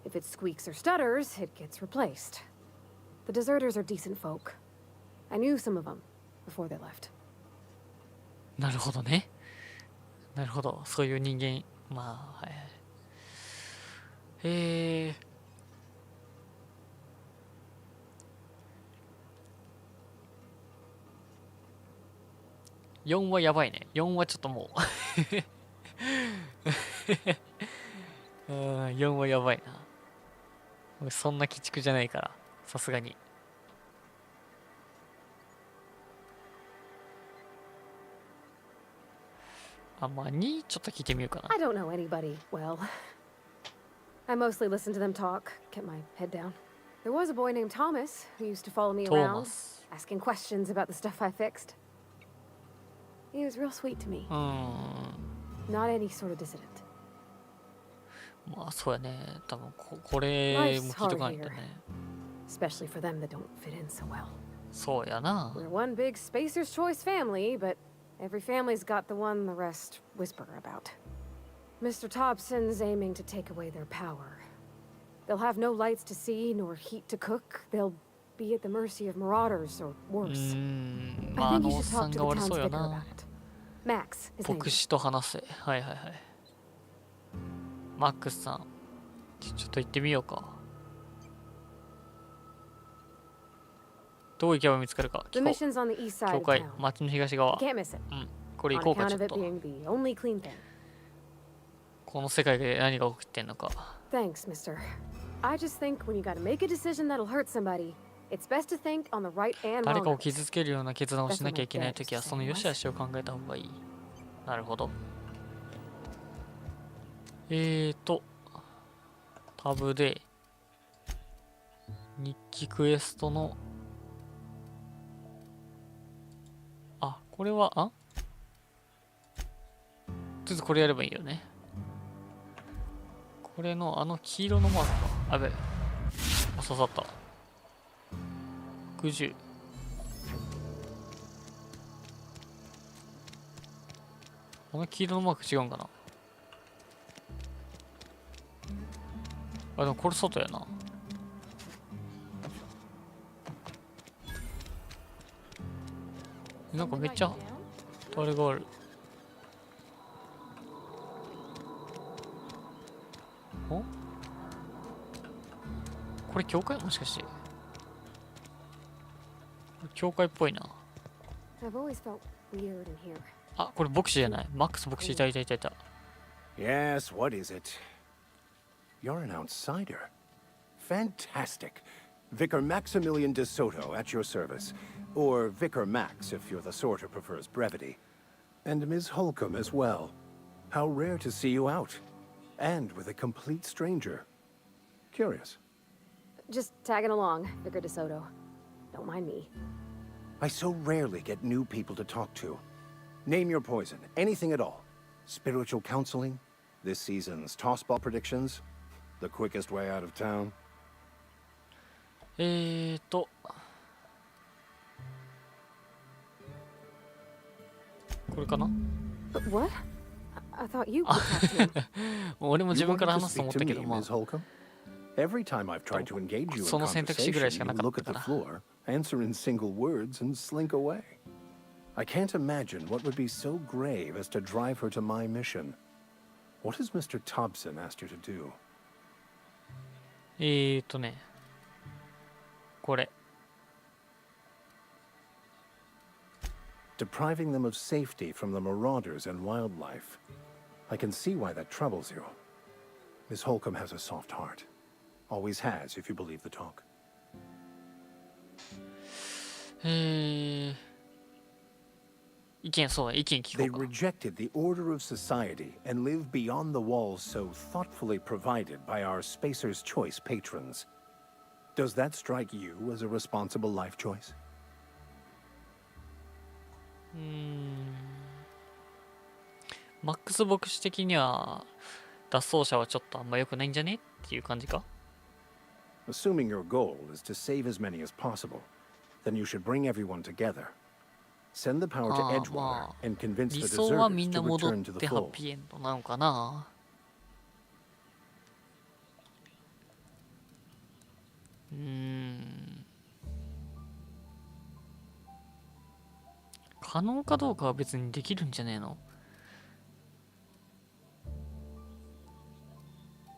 If it squeaks or stutters, it gets replaced. The deserters are decent folk. I knew some of them before they left. なるほどね。なるほど。そういう人間。まあ、はいはい。4はやばいね。4はちょっともう。4はやばいな。俺そんな鬼畜じゃないから、さすがに。あ、まあ2ちょっと聞いてみようかな。 I don't know anybody well. I mostly listen to them talk, kept my head down. There was a boy named Thomas who used to follow me around, Thomas. asking questions about the stuff I fixed. He was real sweet to me. Not any sort of dissident. まあそうやね。多分これも聞いとかないとね。 Especially for them that don't fit in so well. そうやな。 We're one big Spacer's Choice family, but every family's got the one the rest whisper about. Mr. Thompson's aiming to take away their power. They'll have no lights to see nor heat to cook. They'll be at the mercy of marauders or worse. まあ I あ think の you おっ should さ talk ん to が the 悪 town's そうや vicar な。 about it. Max, his name 牧 is. 師と話せ。はいはいはい。マックスさん。ちょっと行ってみようか。どう行けば見つかるか。 The 聞こ mission's on the east う。 side 教 of 会、 town. 町の東側。 You can't miss it. うん。これ On 行こうか、 account ちょ of っ it と。 being the only clean thing. この世界で何が起きてんのか。 Thanks, mister. I just think when you gotta make a decision that'll hurt somebody, it's best to think on the right and 誰 wrong. かを route. 傷つけるような決断をしなきゃいけないときは、その良し悪しを考えた方がいい。なるほど。タブで、日記クエストの、あ、これは、とりあえずこれやればいいよね。これの、黄色のマークか。あべ。あ、刺さった。60。この黄色のマーク違うんかな。あ、でもこれ外やな。なんかめっちゃあれがある。お、これ教会もしかして。教会っぽいな。あ、これ牧師じゃない。マックス牧師いたいたいたいた。Yes, what is it? You're an outsider. Fantastic. Vicar Maximilian de Soto at your service. Or Vicar Max if you're the sort who prefers brevity. And Ms. Holcomb as well. How rare to see you out. And with a complete stranger. Curious. Just tagging along, Vicar de Soto. Don't mind me. I so rarely get new people to talk to. Name your poison, anything at all. Spiritual counseling, this season's tossball predictions, the quickest way out of town. これかな。 What? I thought you could talk to him. 俺も自分から You 話すと wanted 思 to った speak け to ど、 me, まあ Ms. Holcomb? Every time I've tried to engage you in その選択肢ぐらいしか conversation, な you かっ look た at か the ら。 floor, answer in single words, and slink away. I can't imagine what would be so grave as to drive her to my mission. What has Mr. Thompson asked you to do? ね、これ。Depriving them of safety from the marauders and wildlife. I can see why that troubles you. Miss Holcomb has a soft heart. Always has, if you believe the talk. 意見、そうだ、意見聞 They こうか。 rejected the order of society and live beyond the walls so thoughtfully provided by our Spacer's Choice patrons. Does that strike you as a responsible life choice? マックス牧師的には脱走者はちょっとあんま良くないんじゃねっていう感じか。 Assuming your goal is to save as many as possible, then you should bring everyone together. Send the power to ああ、 Edgewater まあ and convince the 理想は deserters みんな to 戻っ return to the てハッ fold. ピーエンドなのかな。可能かどうかは別にできるんじゃねえの。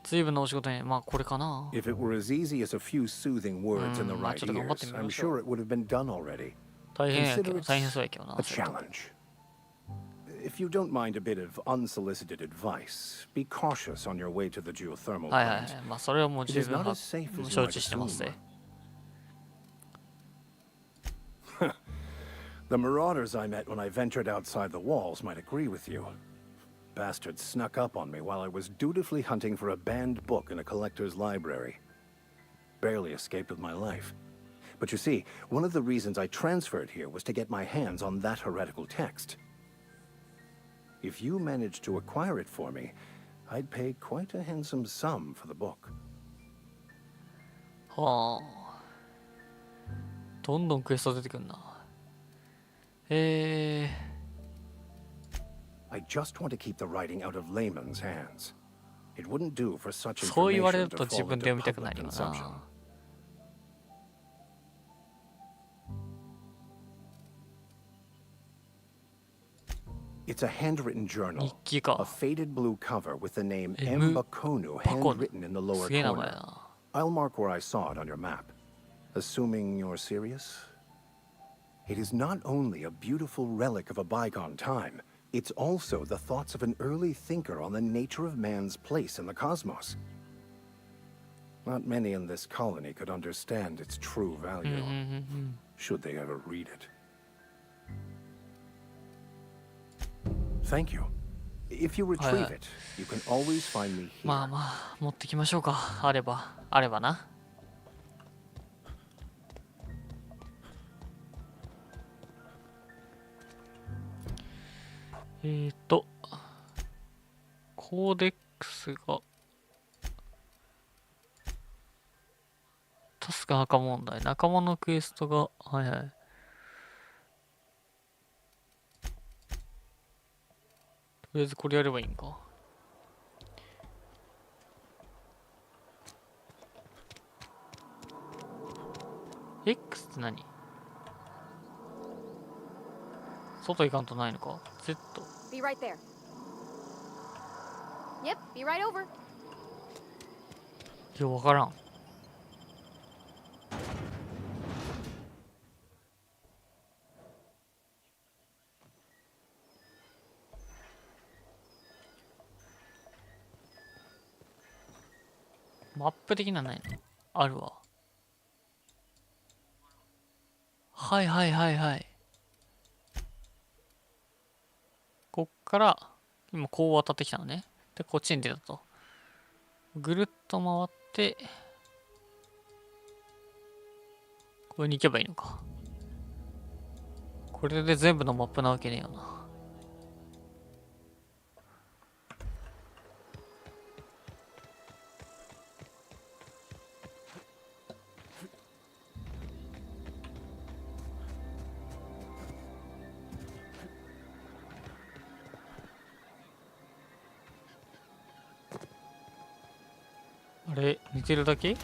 随分なお仕事に、まあこれかな。 If it were as easy as a few soothing words in the まあ right ちょっと頑張って ears, みま I'm しょう。 sure it would have been done already. 大変やけ Consider ど、 it 大変そうやけどな。 a challenge. If you don't mind a bit of unsolicited advice, be cautious on your way to the geothermal はいはいは plant. い。まあそれはもう It 十 is 分 not as safe as you 承 might 知してますね。 assume. The marauders I met when I ventured outside the walls might agree with you. Bastards snuck up on me while I was dutifully hunting for a banned book in a collector's library. Barely escaped with my life. But you see, one of the reasons I transferred here was to get my hands on that heretical text. If you managed to acquire it for me, I'd pay quite a handsome sum for the book. はあ。どんどんクエスト出てくんな。I just want to keep the writing out of layman's hands. It wouldn't do for such そう言われる information と to 自 fall 分で読 into みたくな public るよ consumption. な。It's a handwritten journal. 日記か A。faded blue cover with the name M. M. Bakonu Bakonu. handwritten in the lower すげえ名前 corner. だな。 I'll mark where I saw it on your map. Assuming you're serious? It is not only a beautiful relic of a bygone time, it's also the thoughts of an early thinker on the nature of man's place in the cosmos. Not many in this colony could understand its true value, should they ever read it. Thank you. If you retrieve it, you can always find me here. まあまあ、持ってきましょうか。あれば、あればな。コーデックスが、タススク墓問題。仲間のクエストが、はいはい。とりあえずこれやればいいんか。X って何？外行かんとないのか？ Z。Be right there. Yep, be right over. ようわからん。マップ的なのないの？あるわ。はいはいはいはい。こっから、今こう渡ってきたのね。で、こっちに出たと。ぐるっと回って、これに行けばいいのか。これで全部のマップなわけねえよな。あれ、似てるだけ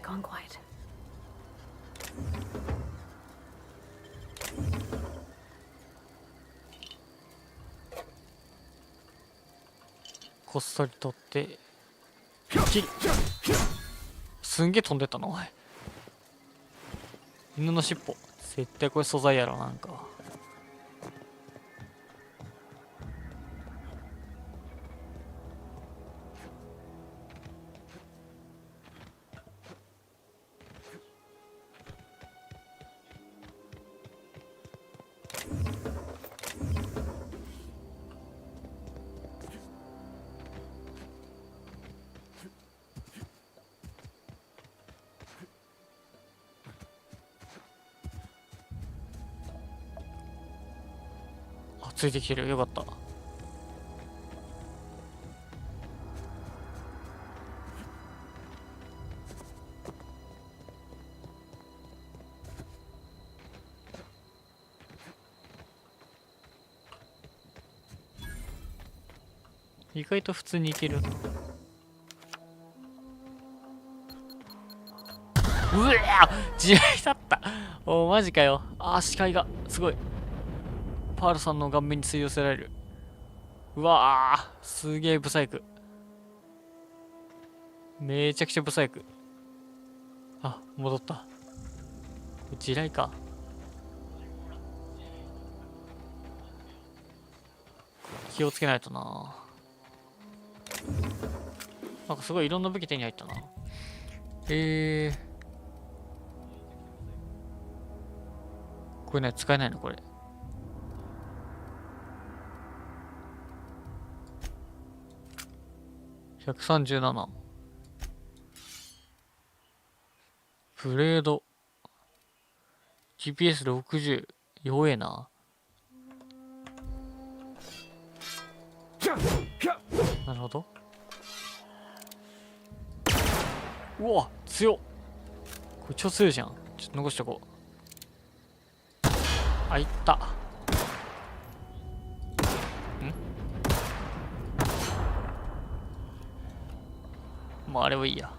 ？Gone quiet. こっそり取ってすんげえ飛んでったなおい。犬の尻尾絶対これ素材やろなんか。ついてきてる。よかった。意外と普通にいけるな。うわ地雷だった。おマジかよ。視界がすごい。パールさんの顔面に吸い寄せられる。うわすげえブサイク。めちゃくちゃブサイク。戻った。地雷か。気をつけないとな。なんかすごいいろんな武器手に入ったな。これね、使えないのこれ。137。ブレード。GPS60。弱えな。なるほど。うわ強っ。これ超強いじゃん。ちょっと残しとこう。いった。もうあれはいいや。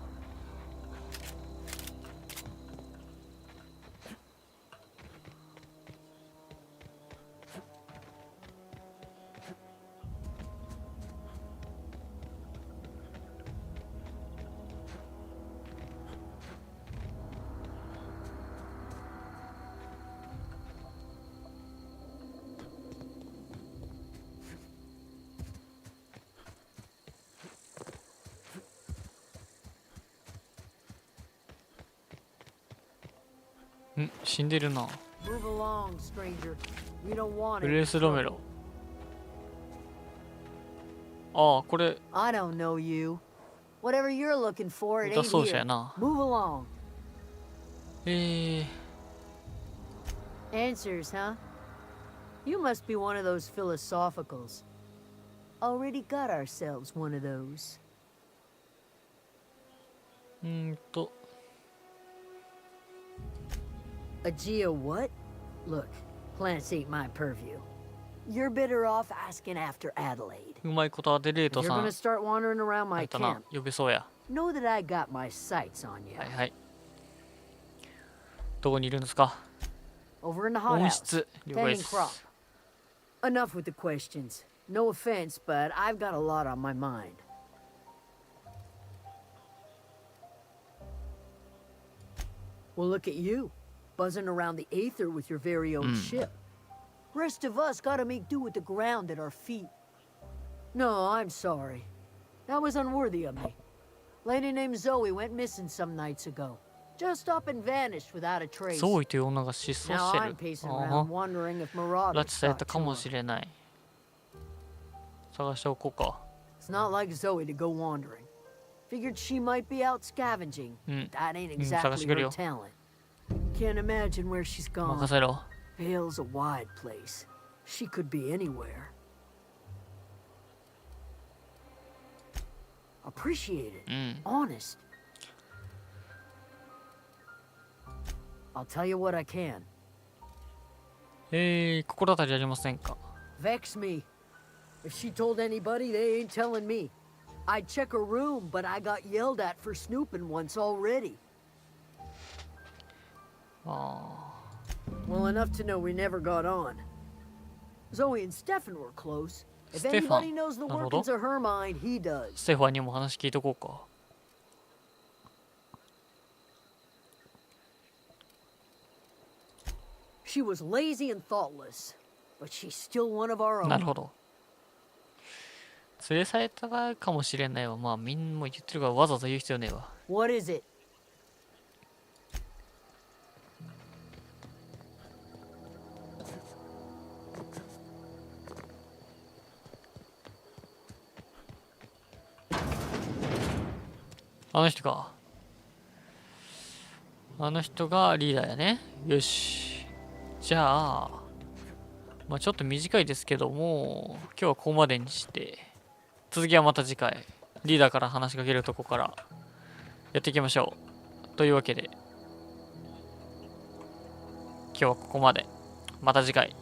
死んでるな。ブレース・ロメロ。これ歌奏者やな。Answers, huh? You must be one of those philosophicals. already got ourselves one of those. A geo what? Look, plants ain't my purview. You're better off asking after Adelaide. うまいことアデレー If ト you're さ gonna ん start wandering around 入 my ったな camp, 呼べそうや。 know that I got my sights on you. はいはい。どこにいるんですか？ Over in the 温 hothouse, 室。了解 tending です。 crop. Enough with the questions. No offense, but I've got a lot on my mind. Well, look at you, buzzing around the aether with your very own ship. Rest of us gotta make do with the ground at our feet. No, I'm sorry. That was unworthy of me. Lady named Zoe went missing some nights ago. Just up and vanished without a trace. ゾーイという女が失踪 Now して I'm る。 pacing あ around あ。 wondering if 拉 Marauders 致された talked か to も her. しれない。探しておこうか。 It's not like Zoe to go wandering. Figured she might be out scavenging. That ain't exactly her talent. Can't imagine where she's 任 gone. せろ。 Vale's a wide place. She could be anywhere. Appreciate it. Honest. I'll tell you what I can. 心当たりありませんか？ Vex me. If she told anybody, they ain't telling me. I'd check her room, but I got yelled at for snooping once already. あ Well, enough to know we never got on. Zoe and Stefan were close. If Stefan. anybody knows the なるほど。 workings of her mind, he does. ステファンにも話聞いとこうか。She was lazy and thoughtless, but she's still one of our なる own. ほど。連れ去れたかもしれないわ。まあみんなも言ってるからわざわざ言う必要ねえわ。 What is it? あの人か。あの人がリーダーやね。よし。じゃあ、まあちょっと短いですけども、今日はここまでにして、続きはまた次回、リーダーから話しかけるとこからやっていきましょう。というわけで、今日はここまで。また次回。